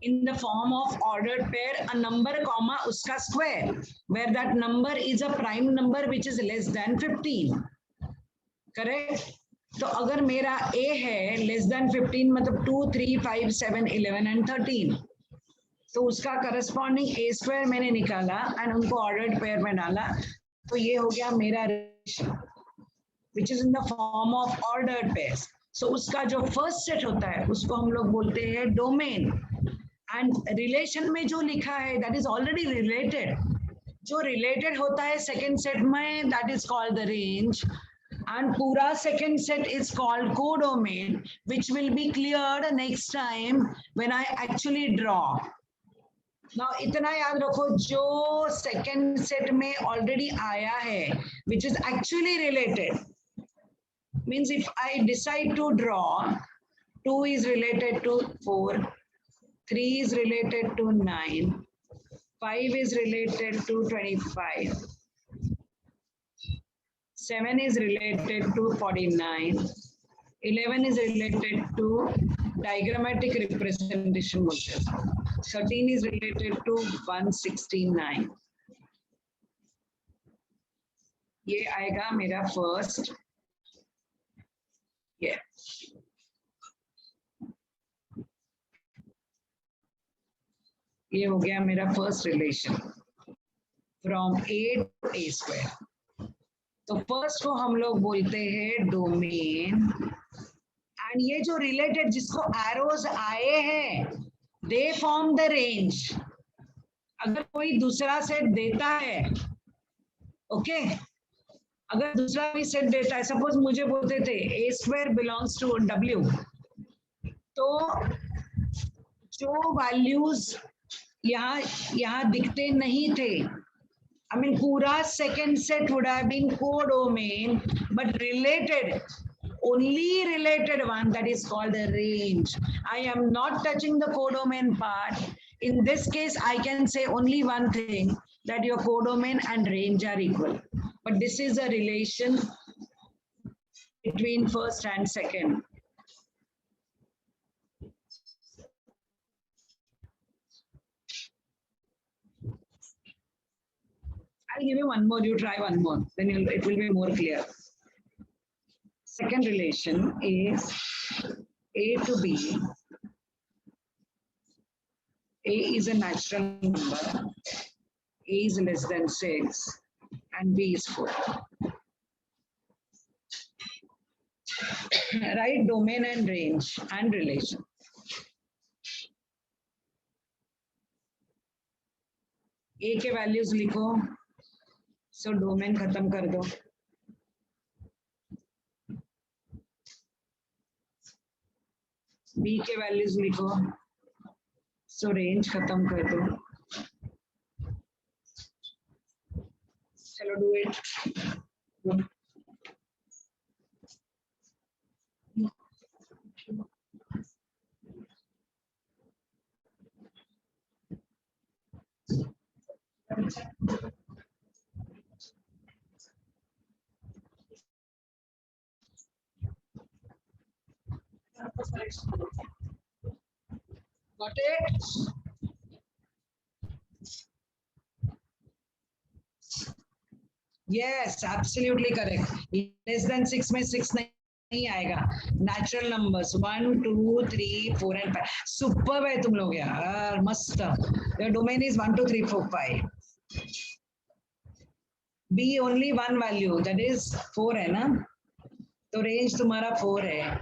in the form of ordered pair, a number comma uska square, where that number is a prime number which is less than 15. Correct? तो अगर मेरा a है less than 15 मतलब 2, 3, 5, 7, 11 and 13, तो उसका corresponding ए square मैंने निकाला and उनको ऑर्डर्ड पेयर में डाला, तो ये हो गया मेरा relation which is in the form of ordered pairs. So उसका जो फर्स्ट सेट होता है उसको हम लोग बोलते हैं डोमेन. एंड रिलेशन में जो लिखा है दैट इज ऑलरेडी रिलेटेड. जो रिलेटेड होता है सेकेंड सेट में that is called the range. And pura second set is called codomain, which will be cleared next time when I actually draw. Now इतना याद रखो, जो सेकेंड सेट में already आया है which is actually related, means if I decide to draw, 2 is related to 4, 3 is related to 9, 5 is related to 25, 7 is related to 49, 11 is related to diagrammatic representation, 13 is related to 169. ये आएगा मेरा first. ये ये हो गया मेरा first relation from A to A square. तो first को हम लोग बोलते हैं डोमेन. एंड ये जो रिलेटेड जिसको एरोज आए हैं दे फॉर्म द रेंज. अगर कोई दूसरा सेट देता है, ओके, अगर दूसरा भी सेट देता है, सपोज मुझे बोलते थे ए स्क्वायर बिलोंग्स टू डब्ल्यू, तो जो वैल्यूज यहाँ यहाँ दिखते नहीं थे, I mean, pura second set would have been codomain, but related, only related one, that is called the range. I am not touching the codomain part. In this case, I can say only one thing, that your codomain and range are equal. But this is a relation between first and second. I'll give you one more, you try one more, then it will be more clear. Second relation is A to B. A is a natural number, A is less than 6, and B is 4. Right, domain and range and relation. A के values लिखो, so domain खत्म कर दो. B के values लिखो, so range खत्म कर दो. चलो do it. Got it? Yes, absolutely correct. Less than 6 में 6 नहीं आएगा. Natural numbers 1, 2, 3, 4 and 5. Superb है तुम लोग यार, मस्त. Your domain is 1, 2, 3, 4, 5. B only one value, that is 4 है ना, तो range तुम्हारा 4 है.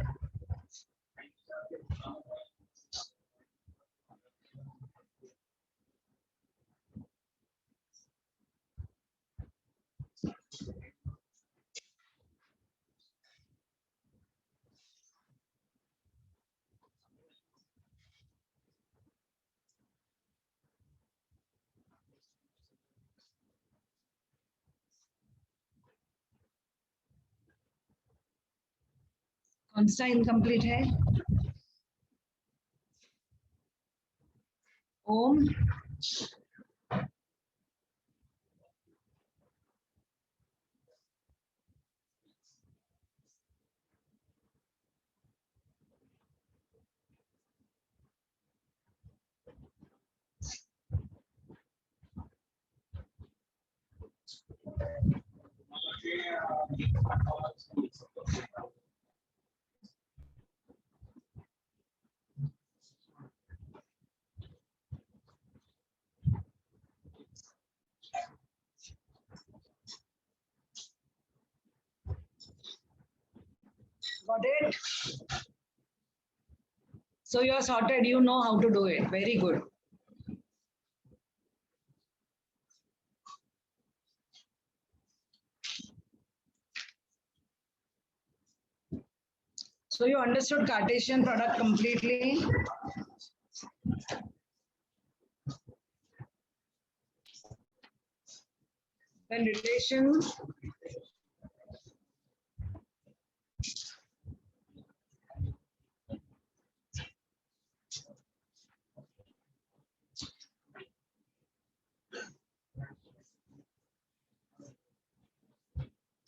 कौन सा इनकम्प्लीट है? ओम, got it? So you are sorted, you know how to do it. Very good. So you understood Cartesian product completely? Then relation.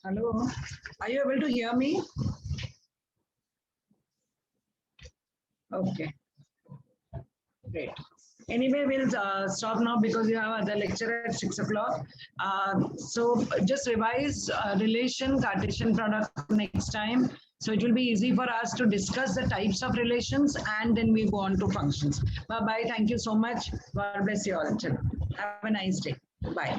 Hello, are you able to hear me? Okay, great. Anyway, we'll stop now because you have other lecture at 6 o'clock. So just revise relation, Cartesian product next time. So it will be easy for us to discuss the types of relations and then we go on to functions. Bye-bye. Thank you so much. God bless you all. Have a nice day. Bye.